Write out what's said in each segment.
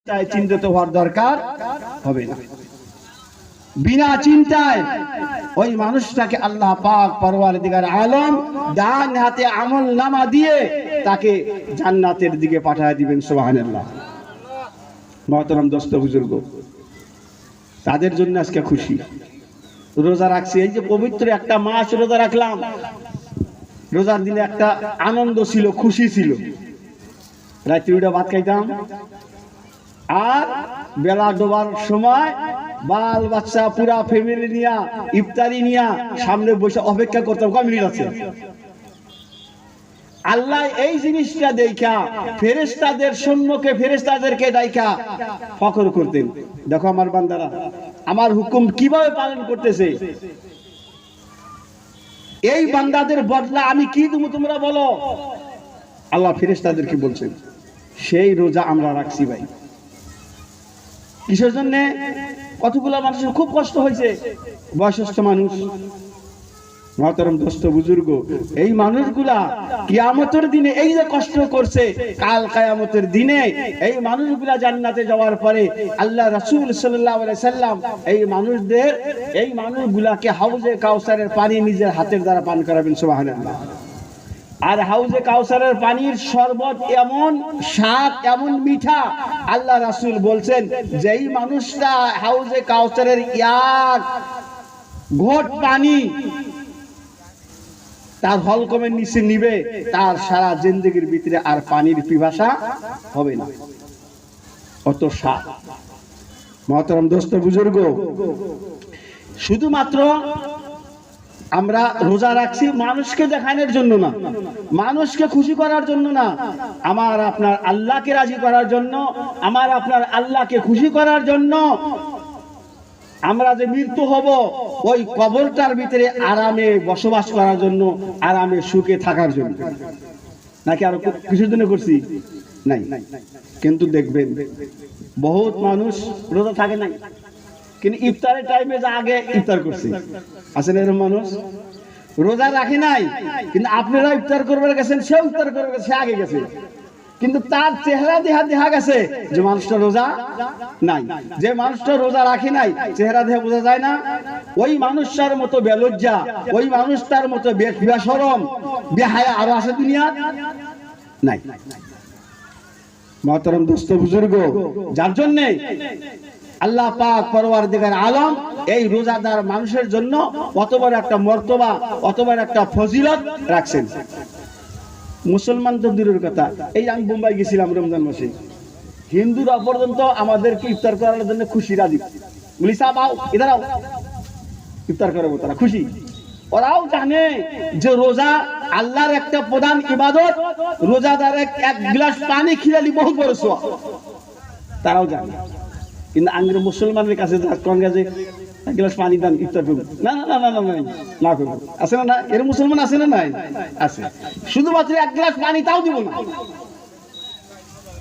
তাই চিন্তিত হওয়ার দরকার হবে না। বিনা চিন্তায় ওই মানুষটাকে আল্লাহ পাক পরওয়ারদিগার আলম ডান হাতে আমলনামা দিয়ে তাকে জান্নাতের দিকে পাঠিয়ে দিবেন। সুবহানাল্লাহ। মুহতারাম দোস্ত বুজুর্গ, তাদের জন্য আজকে খুশি। রোজা রাখছি, এই যে পবিত্র একটা মাস রোজা রাখলাম, রোজার দিনে একটা আনন্দ ছিল, খুশি ছিল। রাত্রি উঠে ভাত খাইতাম, আর বেলা ডোবার সময় বাল বাচ্চা পুরা ফ্যামিলি নিয়া ইফতারি নিয়া সামনে বসে অপেক্ষা করতাম কয় মিনিট আছে। আল্লাহ এই জিনিসটা দেখা ফেরেশতাদের সম্মুখে ফেরেশতাদেরকে ডাইকা ফখর করতেন, দেখো আমার বান্দারা আমার হুকুম কিভাবে পালন করতেছে, এই বান্দাদের বদলা আমি কি দেব তোমরা বলো। আল্লাহ ফেরেশতাদেরকে বলছেন। সেই রোজা আমরা রাখছি ভাই। কিসের জন্য? কতগুলো মানুষের খুব কষ্ট হয়েছে, বয়স্ক মানুষ। মুহতারাম দোস্ত বুজুর্গ, এই মানুষগুলা কিয়ামতের দিনে এই যে কষ্ট করছে, কাল কিয়ামতের দিনে এই মানুষগুলা জান্নাতে যাওয়ার পরে আল্লাহ রাসূল সাল্লাল্লাহু আলাইহি সাল্লাম এই মানুষগুলাকে হাউজে কাউসারের পানি নিজের হাতের দ্বারা পান করাবেন। সুবহানাল্লাহ। আর হাউজে কাউসারের পানির শরবত এমন স্বাদ, এমন মিঠা, আল্লাহ রাসূল বলছেন যেই মানুষটা হাউজে কাউসারের এক ঘট পানি তার হলকমের নিচে নিবে, তার সারা জিন্দেগির ভিতরে আর পানির পিপাসা হবে না, অত স্বাদ। মুহতারাম দোস্ত বুজুর্গ, শুধুমাত্র আমরা রোজা রাখছি মানুষকে দেখানোর জন্য না, মানুষকে খুশি করার জন্য না, আমার আপনার আল্লাহকে রাজি করার জন্য, আমার আপনার আল্লাহকে খুশি করার জন্য। আমরা যে মৃত্যু হব ওই কবরটার ভিতরে আরামে বসবাস করার জন্য, আরামে সুখে থাকার জন্য, নাকি আরো কিছুর জন্য করছি? নাই। কিন্তু দেখবেন বহুত মানুষ রোজা থাকে নাই, কিন্তু ইফতারের টাইমে যা আগে ইফতার করছে। আছেন এরকম মানুষ? রোজা রাখে নাই, কিন্তু আপনারা ইফতার করবার গেছেন, সেও ইফতার করবে গেছে, সে আগে গেছে, কিন্তু তার চেহারা দেখা গেছে যে মানুষটা রোজা নাই। যে মানুষটা রোজা রাখে নাই, চেহারা দেখে বোঝা যায় না? ওই মানুষটার মতো বেলজ্জা, ওই মানুষটার মতো বেশরম, বেহায়া আরো আছে দুনিয়া নাই। মুহতারাম দোস্ত বুজুর্গ, যার জন্য আল্লাহ পাক পরওয়ারদিগার আলম এই রোজাদার মানুষের জন্য অত বড় একটা মর্তবা, অত বড় একটা ফজিলত রাখছেন। মুসলমান তো দূরের কথা, এই আমি মুম্বাই গেছিলাম রমজান মাসে, হিন্দুরা পর্যন্ত আমাদেরকে ইফতার করার জন্য খুশি, রাজি। বলি সাহেব আও, ইধার আও, ইফতার করবো, তারা খুশি। ওরাও জানে যে রোজা আল্লাহর একটা প্রধান ইবাদত, রোজাদার এক গ্লাস পানি খিলালি বহুত বড় সওয়াব, তারাও জানে। কিন্তু আঙ্গের মুসলমানের কাছে যে এক গ্লাস পানি দান ইফতার করবো, না না না না না না করবো, আছে না? এর মুসলমান আছে না? নাই, আছে। শুধুমাত্র এক গ্লাস পানি তাও দিব না।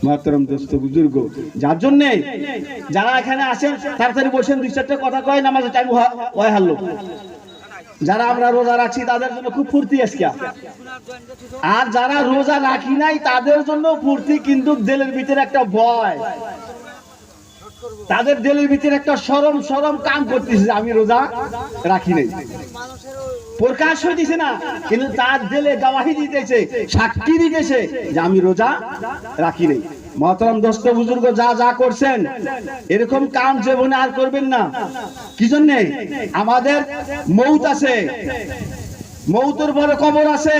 মুহতারাম দোস্ত বুজুর্গ, যার জন্য যারা এখানে আসেন তাড়াতাড়ি বসেন, দুই চারটা কথা কয়, নামাজের টাইম হয় হারলো। যারা আমরা রোজা রাখছি তাদের জন্য খুব ফুর্তি আজকে, আর যারা রোজা রাখি নাই তাদের জন্য ফুর্তি, কিন্তু দিলের ভিতরে একটা ভয়, তাদের দিলের ভিতরে একটা শরম কাম করতেছে, আমি রোজা রাখি নাই। প্রকাশ হইতেছে না, কিন্তু তার দিলে গওয়াহি দিতেছে, সাক্ষী দিতেছে যে আমি রোজা রাখি নাই। মুহতারাম দোস্ত বুজুর্গ, যা করছেন এরকম কাম জীবনে আর করবেন না। কি জন্য? আমাদের মউত আছে, মউতের পরে কবর আছে,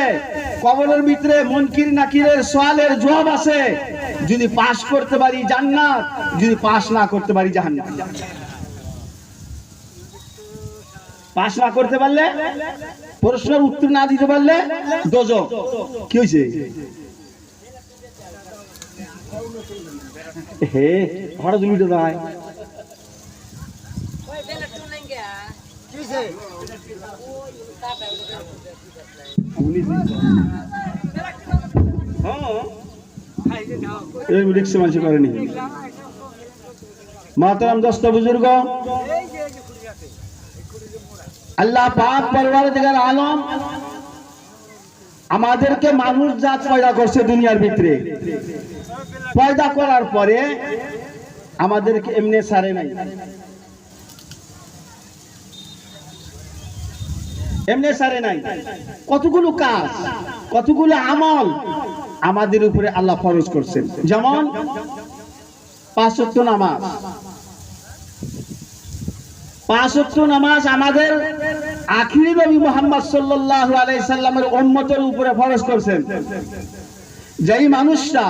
কবরের ভিতরে মুনকির নাকিরের সওয়ালের জবাব আছে। যদি পাস করতে পারি জান্নাত, যদি পাস না করতে পারি জাহান্নাম। পাস না করতে পারলে, প্রশ্নের উত্তর না দিতে পারলে দোজখ। কি হয়েছে? হে হঠাৎ উল্টে যায়। মুহতারাম দোস্ত বুজুর্গ, আল্লাহ পাক পরওয়ারদিগার আলম আমাদেরকে মানুষ জাত পয়দা করছে দুনিয়ার ভিতরে। পয়দা করার পরে আমাদেরকে এমনি ছাড়ে নাই, এমনি ছাড়ে নাই। কতগুলো কাজ, কতগুলো আমল আমাদের উপরে আল্লাহ ফরজ করছেন। যেমন 5 ওয়াক্ত নামাজ। 5 ওয়াক্ত নামাজ আমাদের আখিরি নবী মুহাম্মদ সাল্লাল্লাহু আলাইহি সাল্লামের উম্মতের উপরে ফরজ করছেন। যেই মানুষটা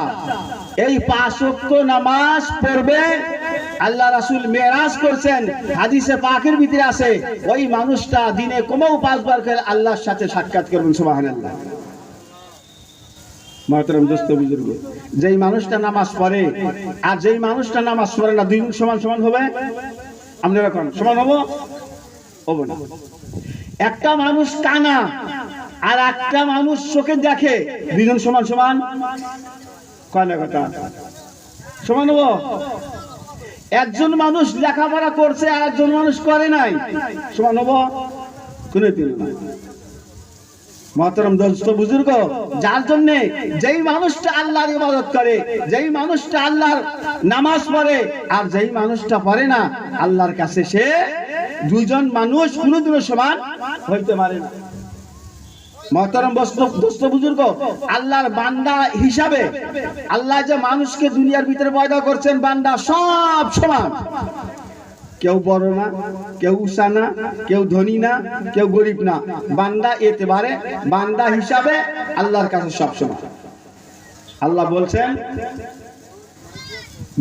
এই 5 ওয়াক্ত নামাজ পড়বে, আল্লাহ রাসূল মেরাজ করছেন, হাদিসে পাকের ভিতরে আছে, ওই মানুষটা দিনে কমেও 5 বার করে আল্লাহর সাথে সাক্ষাৎ করবেন। সুবহানাল্লাহ। মহতরম দোস্ত বুজুর্গ, যেই মানুষটা নামাজ পড়ে আর যেই মানুষটা নামাজ পড়ে না, দুই সমান সমান হবে? আপনারা কোন সমান হবো? হবে না। একটা মানুষ কানা আর একটা মানুষ চোখে দেখে, দুইজন সমান সমান? কয়না কথা সমান হবো? একজন মানুষ লেখাপড়া করছে আর একজন মানুষ করে নাই, সমান হবো? কোনদিন না। মহতরম দোস্ত বুজুর্গ, যার জন্য যেই মানুষটা আল্লাহর ইবাদত করে, যেই মানুষটা আল্লাহর নামাজ পড়ে আর যেই মানুষটা পড়ে না, আল্লাহর কাছে সে দুইজন মানুষ কোনোদিনও সমান হইতে পারে না। মহতরম দোস্ত বুজুর্গ, আল্লাহর বান্দা হিসাবে আল্লাহ যে মানুষকে দুনিয়ার ভিতরে পয়দা করছেন, বান্দা সব সমান। কেউ বড় না, কেউ উঁচা না, কেউ ধনী না, কেউ গরিব না। বান্দা এতেবারে বান্দা হিসাবে আল্লাহর কাছে সব সমান। আল্লাহ বলছেন,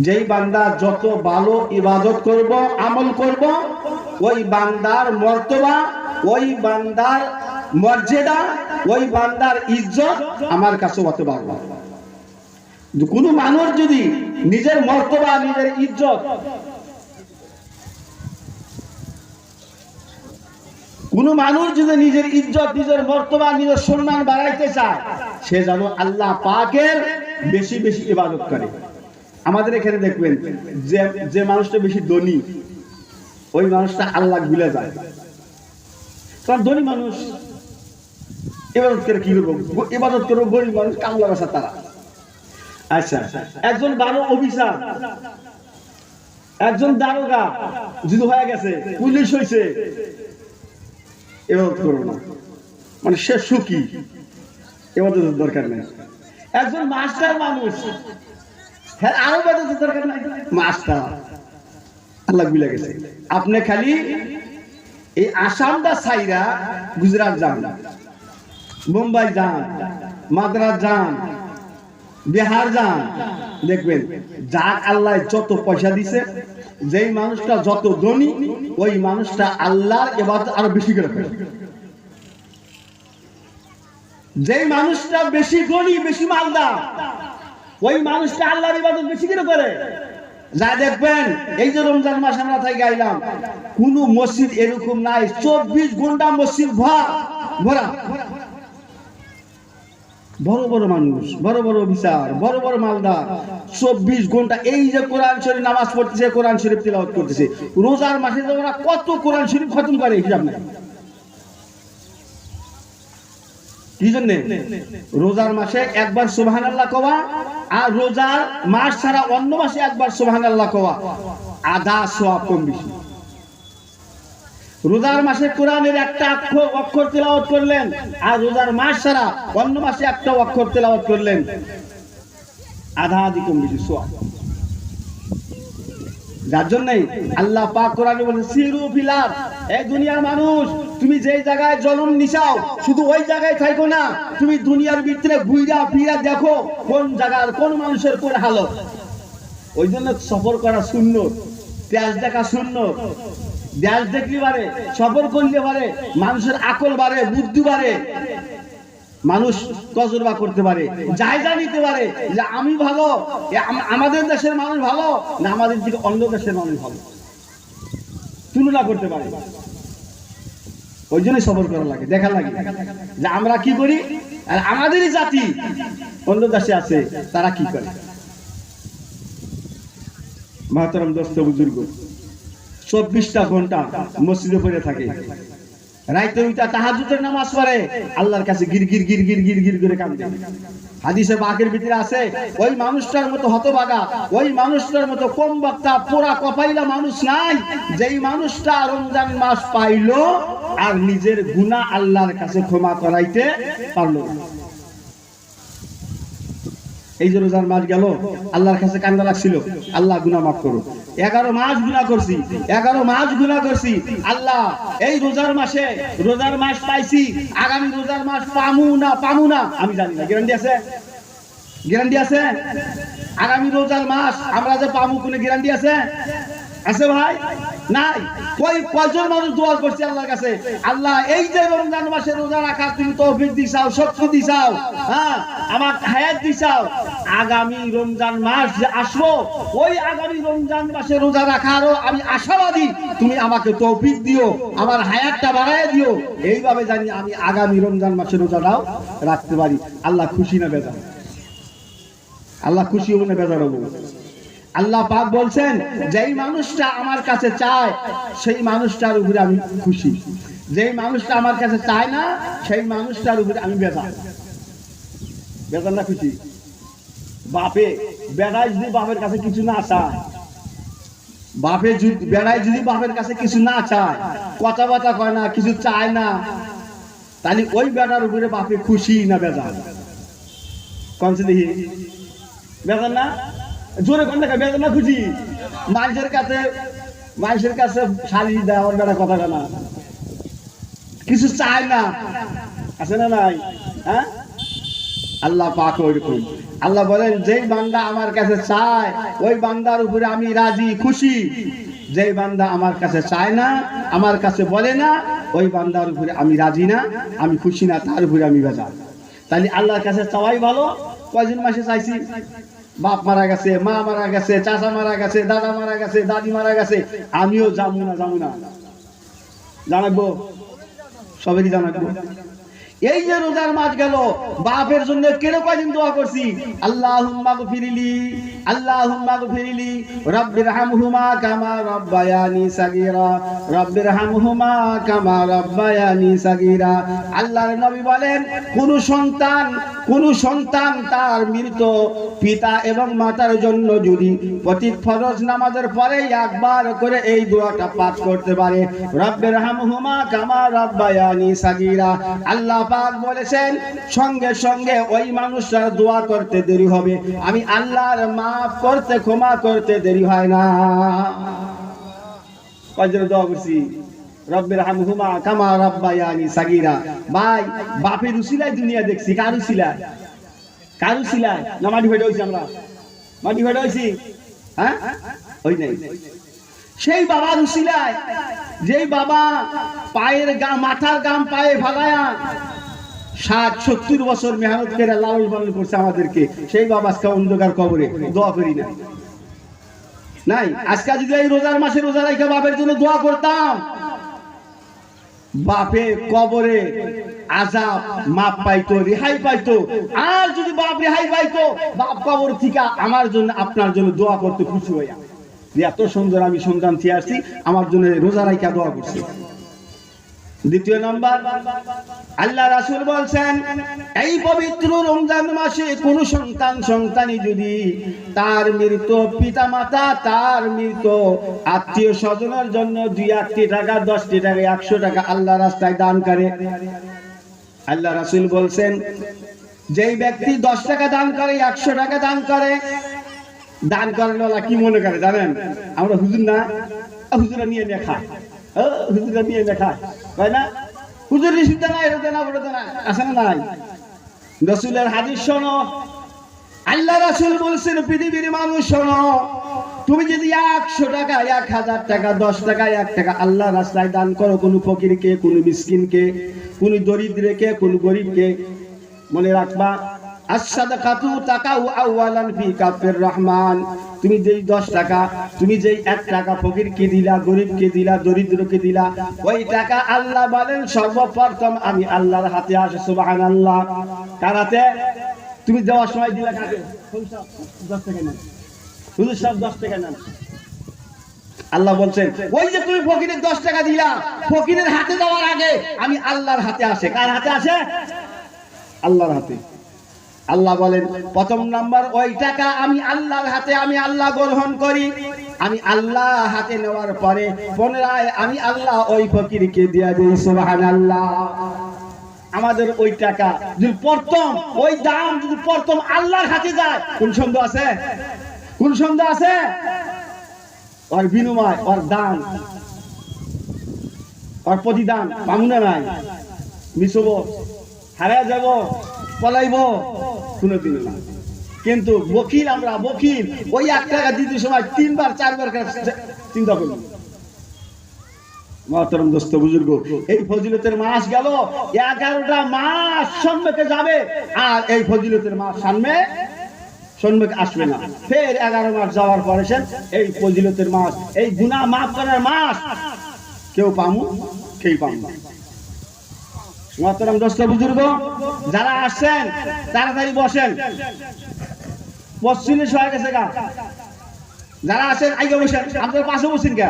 যেই বান্দা যত ভালো ইবাদত করব, আমল করব, ওই বান্দার মর্তবা, ওই বান্দার মর্যাদা, ওই বান্দার ইজ্জত আমার কাছে অত বাড়বে। কোন মানুষ যদি নিজের মর্তবা, নিজের ইজ্জত, কোন মানুষ যদি নিজের ইজ্জত, নিজের মর্তবা, নিজের সম্মান বাড়াইতে চায়, সে যেন আল্লাহ পাকের বেশি বেশি ইবাদত করে। আমাদের এখানে দেখবেন যে মানুষটা বেশি ধনী, ওই মানুষটা আল্লাহ ভুলে যায়। কারণ ধনী মানুষ ইবাদত করে কি করবো? ইবাদত করবো। গরিব মানুষ কামলা বাসা তারা। আচ্ছা, একজন ভালো অফিসার, একজন দারোগা যুদ্ধ হয়ে গেছে, পুলিশ হয়েছে, ইবাদত করবো না, মানে সে সুখী, ইবাদতের দরকার নেই। একজন মাস্টার মানুষ, হ্যাঁ আরো ইবাদতের দরকার নাই, মাস্টার আল্লাহ ভুলে গেছে। আপনি খালি এই আসামটা ছাইরা গুজরাট যান, মুম্বাই যান, মাদ্রাজ যান, বিহার যান, দেখবেন যার আল্লাহ যত পয়সা দিছে, যেই মানুষটা যত ধনী, ওই মানুষটা আল্লাহর ইবাদত আরো বেশি করে করে। যেই মানুষটা বেশি ধনী, বেশি মালদার, ওই মানুষটা আল্লাহর ইবাদত বেশি করে করে। যা দেখবেন, এই যে রমজান মাস আমরা তাই গাইলাম, কোন মসজিদ এরকম নাই 24 ঘন্টা মসজিদ ভরা। বড় বড় মানুষ, বড় বড় বিচার, বড় বড় মালদার, 24 ঘন্টা এই যে কোরআন শরীফ নামাজ পড়তেছে, কোরআন শরীফ তিলাওয়াত করতেছে। রোজার মাসে ওরা কত কোরআন শরীফ খতম করে হিসাব নাই। কি জন্য? রোজার মাসে একবার সুবহানাল্লাহ কওয়া, আর রোজার মাস ছাড়া অন্য মাসে একবার সুবহানাল্লাহ কওয়া, আধা সওয়াব কম বেশি। রোজার মাসে কোরআনের একটা অক্ষর তেলাওয়াত করলেন, আর রোজার মাস ছাড়া অন্য মাসে একটা অক্ষর তেলাওয়াত করলেন, আধা আধি কম বেশি সওয়াব। যার জন্যই আল্লাহ পাক কোরআনে বলেন, সিরু ফিল আরদ, এই দুনিয়ার মানুষ, তুমি যেই জায়গায় জন্ম নিছাও শুধু ওই জায়গায় থাকো না, তুমি দুনিয়ার ভিতরে ঘুরা ফিরা দেখো কোন জায়গার কোন মানুষের কোন হালত। ওই জন্য সফর করা সুন্নত, দেশ দেখা সুন্নত। দেশ দেখলে পারে, সফর করলে পারে, মানুষের আকল বাড়ে, বুদ্ধি বাড়ে, মানুষ তজরবা করতে পারে, জায়গা নিতে পারে যে আমি ভালো, আমাদের দেশের মানুষ ভালো না আমাদের থেকে অন্য দেশের মানুষ ভালো, তুলনা করতে পারে। ওই জন্যই সফর করা লাগে, দেখা লাগে যে আমরা কি করি, আর আমাদেরই জাতি অন্য দেশে আছে তারা কি করে। মহতরম দোস্ত বুজুর্গ, 24টা ঘন্টা মসজিদে পড়ে থাকে, রাইতে উইটা তাহাজ্জুদের নামাজ পড়ে, আল্লাহর কাছে গির গির গির গির গির গির করে কাঁদে। হাদিসে পাকের ভিতরে আছে ওই মানুষটার মতো হতভাগা, ওই মানুষটার মতো কম বক্তা পোড়া কপাইলা মানুষ নাই, যেই মানুষটা রমজান মাস পাইলো আর নিজের গুনাহ আল্লাহর কাছে ক্ষমা করাইতে পারলো না। এই যে রোজার মাস গেল, আল্লাহর কাছে কান্না লাগছিল, আল্লাহ গুনাহ মাফ করো। 11 মাস গুনাহ করছি, 11 মাস গুনাহ করছি, আল্লাহ এই রোজার মাসে রোজার মাস পাইছি, আগামী রোজার মাস পামু না আমি জানি না। গ্যারান্টি আছে? গ্যারান্টি আছে? আগামী রোজার মাস আমরা যে পামু কোনো গ্যারান্টি আছে? আছে ভাই? নাই। কয়জন মানুষ দোয়া করছে আল্লাহর কাছে, আল্লাহ এই যে রমজান মাসে রোজা রাখার তুমি তৌফিক দিছাও, শক্তি দিছাও, হ্যাঁ আমার হায়াত দিছাও, আগামী রমজান মাস যে আসবো ওই আগামী রমজান মাসে রোজা রাখারও আমি আশাবাদী, তুমি আমাকে তৌফিক দিও, আমার হায়াতটা বাড়ায় দিও, এইভাবে জানি আমি আগামী রমজান মাসে রোজাটাও রাখতে পারি। আল্লাহ খুশি না বেজার? আল্লাহ খুশি হবো না বেজার হবো? আল্লাহ পাক বলছেন যেই মানুষটা আমার কাছে চায় সেই মানুষটার উপরে আমি খুশি, যেই মানুষটা আমার কাছে চায় না সেই মানুষটার উপরে আমি বেজার। বেজার না খুশি? বাপে বেড়ায় যদি বাপের কাছে কিছু না চায়, বাপে বেড়ায় যদি বাপের কাছে কিছু না চায়, কথা বার্তা কয় না, কিছু চায় না, তাহলে ওই বেটার উপরে বাপে খুশি না বেজার? কমছে দেখি বেজার না? জোরে কোন দেখা বেজার না খুশি? মানুষের কাছে শালি দেওয়ার বেড়া কথা না, কিছু চায় না, আছে না নাই? হ্যাঁ, আল্লাহ পাক ওইরকম। আল্লাহ বলেন যেই বান্দা আমার কাছে চায় ওই বান্দার উপরে আমি রাজি খুশি, যেই বান্দা আমার কাছে চায় না, আমার কাছে বলে না, ওই বান্দার উপরে আমি রাজি না, আমি খুশি না, তার উপরে আমি বেজার। তাহলে আল্লাহর কাছে চাওয়াই ভালো। কয়জন মাসে চাইছি? বাপ মারা গেছে, মা মারা গেছে, চাচা মারা গেছে, দাদা মারা গেছে, দাদি মারা গেছে, আমিও যাবো না জানাবো, সবারই জানাবো। এই যে রোজার মাস গেল, বাপের জন্য কেন কয়দিন দোয়া করছি, আল্লাহুম্মা গফিরলি, আল্লাহুম্মা গফিরলি রব্বিরহামহুমা কামা রব্বায়ানি সাগীরা, রব্বিরহামহুমা কামা রব্বায়ানি সাগীরা। আল্লাহর নবী বলেন কোন সন্তান তার মৃত পিতা এবং মাতার জন্য যদি প্রতি ফরজ নামাজের পরে একবার করে এই দোয়াটা পাঠ করতে পারে, রব্বিরহামহুমা কামা রব্বায়ানি সাগীরা, আল্লাহ পাক বলেছেন সঙ্গে সঙ্গে ওই মানুষটার দোয়া করতে দেরি হবে, আমি আল্লাহর মাফ করতে ক্ষমা করতে দেরি হয় না। কয়জন দোয়া করছি? রব্বিরহামহুমা কামা রব্বায়ানি সাগীরা। ভাই বাপের উসিলায় দুনিয়া দেখছি, কার উসিলায়? না মাটি ফেটে হইছি? আমরা মাটি ফেটে হইছি? হ্যাঁ, ওই নাই। সেই বাবার উসিলায়, যেই বাবা মাথার গাম পায়ে ফালায়া 60-70 বছর মেহনত করে লালন পালন করছে আমাদেরকে, সেই বাবা আজকে অন্ধকার কবরে, দোয়া করি না নাই। আজকে যদি এই রোজার মাসে রোজা রাখা বাপের জন্য দোয়া করতাম, বাপে কবরে আযাব মাপ পাইতো, রেহাই পাইতো। আর যদি বাপ রেহাই পাইতো, বাপ কবর থেকে আমার জন্য আপনার জন্য দোয়া করতে খুশি হইয়া, এত সুন্দর আমি সন্তান চেয়ে আসছি, আমার জন্য রোজা রাখা দোয়া করছি। দ্বিতীয় নম্বর, আল্লাহ রাসূল বলছেন এই পবিত্র রমজান মাসে কোন সন্তানই যদি তার মৃত পিতা মাতা, তার মৃত আত্মীয় স্বজনের জন্য 2 টাকা, 10 টাকা, 100 টাকা আল্লাহ রাস্তায় দান করে, আল্লাহ রাসূল বলছেন যেই ব্যক্তি 10 টাকা দান করে, 100 টাকা দান করে, দান করার ওলা কি মনে করে জানেন? আমরা হুজুর না, হুজুরা নিয়ে খায়, হুজুরা নিয়ে খায়, তাই না? হুজুর রিসিপ্ট না, এটা না, ওটা না, আছে না নাই? রাসূলের হাদিস শোনো, আল্লাহ রাসূল বলছেন পৃথিবীর মানুষ শোনো, তুমি যদি 100 টাকা, 1000 টাকা, 10 টাকা, 1 টাকা আল্লাহ রাস্তায় দান করো, কোন ফকিরকে, কোন মিসকিনকে, কোন দরিদ্রকে, কোন গরিবকে, মনে রাখবা আস-সাদাকাতু তাকাউ আওয়ালান ফি কাফির রহমান, তুমি যেই 10 টাকা, তুমি যেই 1 টাকা ফকিরকে দিলা, গরিবকে দিলা, দরিদ্রকে দিলা, ওই টাকা আল্লাহ বলেন সর্বপ্রথম আমি আল্লাহর হাতে আসে। সুবহানাল্লাহ। কারাতে তুমি দেওয়ার সময় দিলা কাকে? 10 টাকা নেন হুজুর, সব 10 টাকা নেন, আল্লাহ বলছেন ওই যে তুমি ফকিরের 10 টাকা দিলা, ফকিরের হাতে দেওয়ার আগে আমি আল্লাহর হাতে আসে। কার হাতে আসে? আল্লাহর হাতে। আল্লাহ বলেন প্রথম নাম্বার ওই টাকা আমি আল্লাহর হাতে, আমি আল্লাহ গ্রহণ করি। আমি আল্লাহ হাতে নেওয়ার পরে পুনরায় আমি আল্লাহ ওই ফকিরকে দিয়ে দিই। সুবহানাল্লাহ। আমাদের ওই টাকা যদি প্রথম ওই দাম যদি প্রথম আল্লাহর হাতে যায়, কোন সন্দেহ আছে? কোন সন্দেহ আছে? ওর বিনিময়, ওর দান, ওর প্রতিদান পামুনা নাই, মিশব, হারিয়ে যাব, পলাইব, কোনোদিন না। কিন্তু বকিল, আমরা বকিল ওই 1 টাকা দিতে সময় 3 বার 4 বার চিন্তা করি। মহতরম দোস্ত বুজুর্গ, এই ফজিলতের মাস গেল, 11টা মাস সম্মুখে যাবে, আর এই ফজিলতের মাস সম্মুখে আসবে না। ফের 11 মাস যাওয়ার পরে এই ফজিলতের মাস, এই গুনাহ মাফ করার মাস কেউ পামু, কেউ পামু না। মহতরম দোস্ত বুজুর্গ, যারা আসছেন তাড়াতাড়ি বসেন, বসছিলেন হয়ে গেছে গা। যারা আসেন আগে বসেন, আপনার পাশে বসেন কে?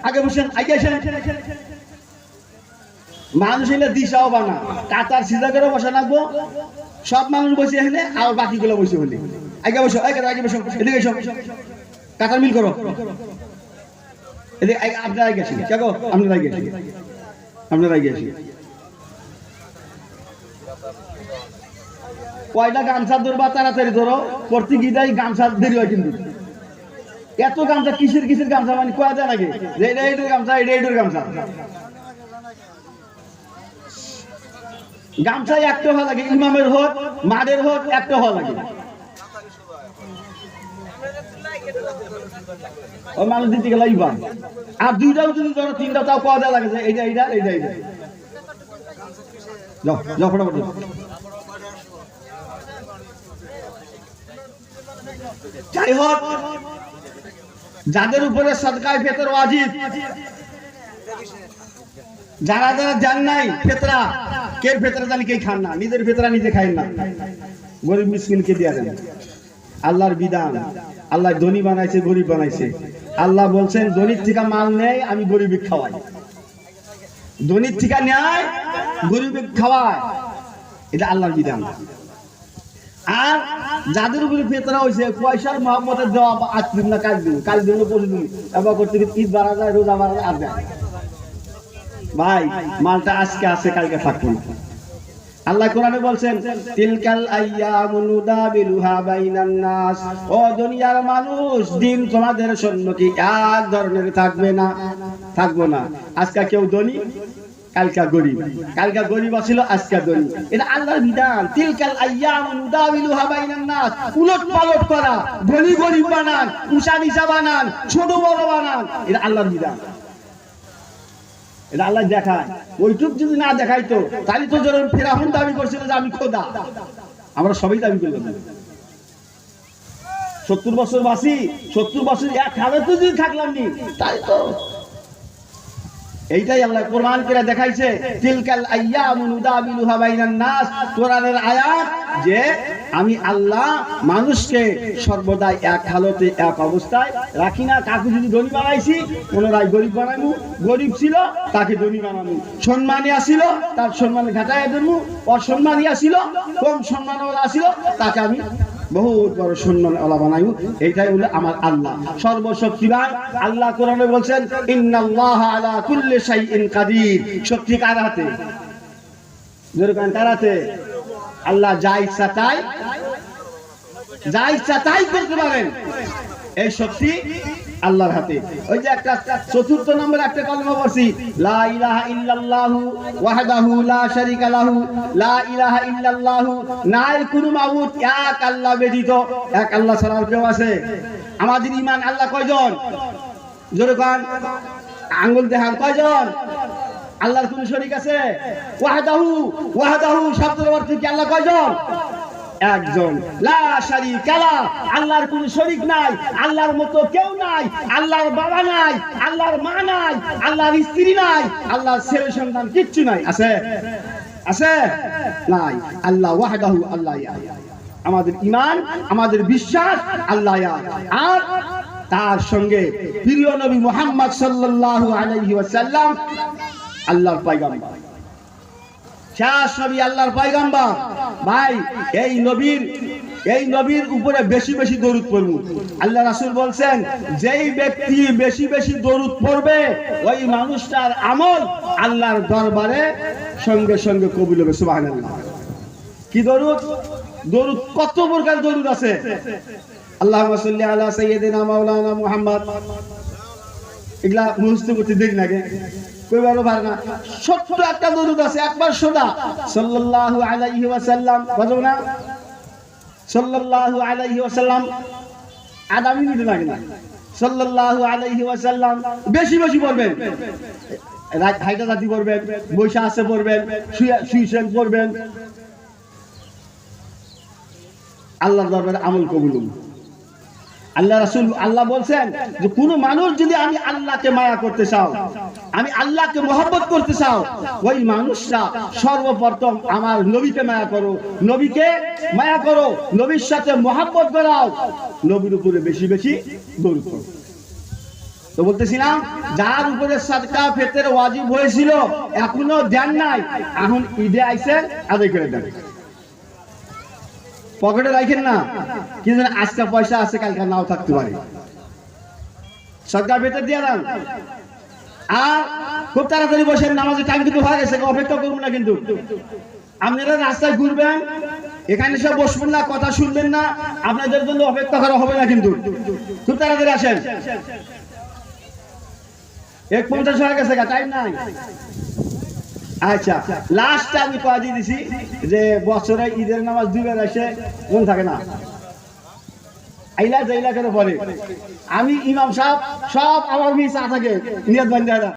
আগে বসেন, আগে আসেন। মানুষ এলে দিশাও বানা, কাতার সিধা করে বসা লাগবো। সব মানুষ বসে এখানে, আর বাকিগুলো বসে হলে আগে বসো, আগে বসো, এদিকে এসো, কাতার মিল করো। এদিকে আপনারা আগে আসেন, কে গো? আপনারা আগে আসেন, আপনারা আগে আসেন। কয়টা গামছা ধরবা তাড়াতাড়ি ধরো, প্রতি গিদাই গামছা দেরি হয়। কিন্তু এত গামছা কিসের কিসের গামছা, মানে কয়া যায় নাকি এটা এইটার গামছা, এটা এইটার গামছা? গামছা একটা হওয়া লাগে, ইমামের হোক মাদের হোক একটা হওয়া লাগে। ওই মানুষ দিতে গেলে ইবা, আর 2টাও যদি ধরো 3টা, তাও কয়া যায় লাগে যে এইটা এইটা এইটা এইটা। যাও যাও ফটাফট। যাই হোক, যাদের উপরে সদকায়ে ফিতর ওয়াজিব, যারা যারা জান নাই ফিতরা, কে ফিতরা জানি কে খান না, নিজের ফিতরা নিজে খায় না, গরিব মিসকিনকে দিয়ে দেন। আল্লাহর বিধান, আল্লাহ ধনী বানাইছে, গরিব বানাইছে। আল্লাহ বলছেন ধনীর থেকে মাল নেয়, আমি গরিবকে খাওয়াই। ধনীর থেকে নেয়, গরিবকে খাওয়ায়, এটা আল্লাহর বিধান। আর যাদের উপরে ফিতরা হয়েছে, পয়সার মহব্বতের দেওয়া, আজ দিন না কাল দিন, কাল দিন পরশু দিন, এবার করতে ঈদ বাড়া যায়, রোজা বাড়া যায়, আর যায়। ভাই মালটা আজকে আছে, কালকে থাকবে না। আল্লাহ কোরআনে বলছেন তিলকাল আইয়ামু নুদাবিলুহা বাইনান নাস, ও দুনিয়ার মানুষ, দিন তোমাদের সম্মুখে এক ধরনের থাকবে না, থাকবো না। আজকে কেউ ধনী, কালকা গরিব, কালকা গরিব ছিল, আজকে ধনী। এটা আল্লাহর বিধান। তিলকাল আইয়ামু নুদাবিলুহা বাইনান নাস, উলট পালট করা, ধনী গরিব বানান, উঁচা নিচা বানান, ছোট বড় বানান, এটা আল্লাহর বিধান। এটা আল্লাহ দেখায়। ওইটুক যদি না দেখাইতো, তাহলে তো যেরকম ফিরাউন দাবি করছিল যে আমি খোদা, আমরা সবাই দাবি করলাম। 70 বছর বাসি, 70 বছর এক হাজাতে যদি থাকলাম নি, তাই তো। এইটাই আল্লাহ কোরআন করে দেখাইছে, তিলকাল আইয়ামু নুদাবিলুহা বাইনান নাস, কোরআনের আয়াত, যে আমি আল্লাহ মানুষকে সর্বদাই এক হালতে, এক অবস্থায় রাখি না। কাকে যদি ধনী বানাইছি, পুনরায় গরিব বানাইমু, গরিব ছিল তাকে ধনী বানাবো, সম্মানী আসিল তার সম্মান ঘাটাইয়া দেবো, অসম্মানী আসিল, কম সম্মানওয়ালা আসিল, তাকে আমি বহুত বড় সম্মানওয়ালা বানাইবো। এইটাই হলো আমার আল্লাহ, সর্বশক্তিমান। আল্লাহ কোরআনে বলছেন ইন্নাল্লাহা আলা কুল্লি শাইইন কাদির। শক্তি কার হাতে? যেরকম কার হাতে? আল্লাহ যা ইচ্ছা তাই করতে পারেন, এই শক্তি আল্লাহর হাতে। ওই যে একটা 4th নম্বরে একটা কলমা পড়ছি, লা ইলাহা ইল্লাল্লাহু ওয়াহদাহু লা শারীকা লাহু, লা ইলাহা ইল্লাল্লাহু, নাই কোনো মাবুদ এক আল্লাহ ব্যতীত, এক আল্লাহ ছাড়া আর কেউ আছে? আমাদের ঈমান আল্লাহ কয়জন? জোরে কোন, আঙ্গুল দেখান, কয়জন? আল্লাহর কোন শরীক আছে? ওয়াহদাহু শব্দের অর্থ কি? আল্লাহ কয়জন? একজন। লা শারীকা লাহু, আল্লাহর কোন শরীক নাই, আল্লাহর মতো কেউ নাই, আল্লাহর বাবা নাই, আল্লাহর মা নাই, আল্লাহর স্ত্রী নাই, আল্লাহর ছেলে সন্তান কিচ্ছু নাই। আছে? আছে? নাই। আল্লাহ ওয়াহদাহু, আল্লাহ এক। আমাদের ঈমান, আমাদের বিশ্বাস আল্লাহ এক। আর তার সঙ্গে প্রিয় নবী মুহাম্মদ সাল্লাল্লাহু আলাইহি ওয়াসাল্লাম আল্লাহর পয়গম্বর, শেষ নবী আল্লাহর পয়গম্বর। ভাই এই নবীর উপরে বেশি বেশি দরুদ পড়ব। আল্লাহ রাসূল বলছেন, যেই ব্যক্তি বেশি বেশি দরুদ পড়বে ওই মানুষটার আমল আল্লাহর দরবারে সঙ্গে সঙ্গে কবুল হবে। সুবহানাল্লাহ। কি দরুদ? দরুদ কত প্রকার দরুদ আছে। আল্লাহুম্মা সাল্লি আলা সাইয়্যিদিনা মাওলানা মুহাম্মদ, এগুলা মুখস্থ করতে দেরি লাগে, কইবারও পারে না। ছোট্ট একটা দরুদ আছে, একবার শোনা, সাল্লাল্লাহু আলাইহি ওয়াসাল্লাম, বুঝো না? সাল্লাল্লাহু আলাইহি ওয়াসাল্লাম, আধা মিনিট লাগে না। সাল্লাল্লাহু আলাইহি ওয়াসাল্লাম বেশি বেশি বলবেন, হাইটা জাতি পড়বেন, বৈশা আছে পড়বেন, শুয়েছেন পড়বেন, আল্লাহর দরবারে আমল কবুল হবে। আল্লাহ রাসূল, আল্লাহ বলছেন যে কোন মানুষ যদি আমি আল্লাহকে মায়া করতে চাও, আমি আল্লাহকে মহব্বত করতে চাও, ওই মানুষটা সর্বপ্রথম আমার নবীকে মায়া করো, নবীকে মায়া করো, নবীর সাথে মহব্বত করাও, নবীর উপরে বেশি বেশি দরুদ পড়ো। তো বলতেছিলাম, যার উপরে সাদকা ফিতর ওয়াজিব হয়েছিল এখনো দেন নাই, এখন ঈদে আইছে আদায় করে দেন। পকেটে রাখেন না, কিন্তু আজকে পয়সা আছে কালকে নাও থাকতে পারে, সরকার ভেতর দিয়ে দেন। আর খুব তাড়াতাড়ি বসেন, নামাজের টাইম কিন্তু হয়ে গেছে, অপেক্ষা করবো না। কিন্তু আপনারা রাস্তায় ঘুরবেন, এখানে সব বসবেন না, কথা শুনবেন না, আপনাদের জন্য অপেক্ষা করা হবে না। কিন্তু খুব তাড়াতাড়ি আসেন, 1:50 হয়ে গেছে, টাইম নাই। আচ্ছা, লাস্ট আমি কয়া দিয়ে দিছি যে বছরে ঈদের নামাজ 2 বার আসে, মন থাকে না, আইলা যাইলা করে পরে। আমি ইমাম সাহেব সব আমার মিস থাকে নিয়ত বান্ধা।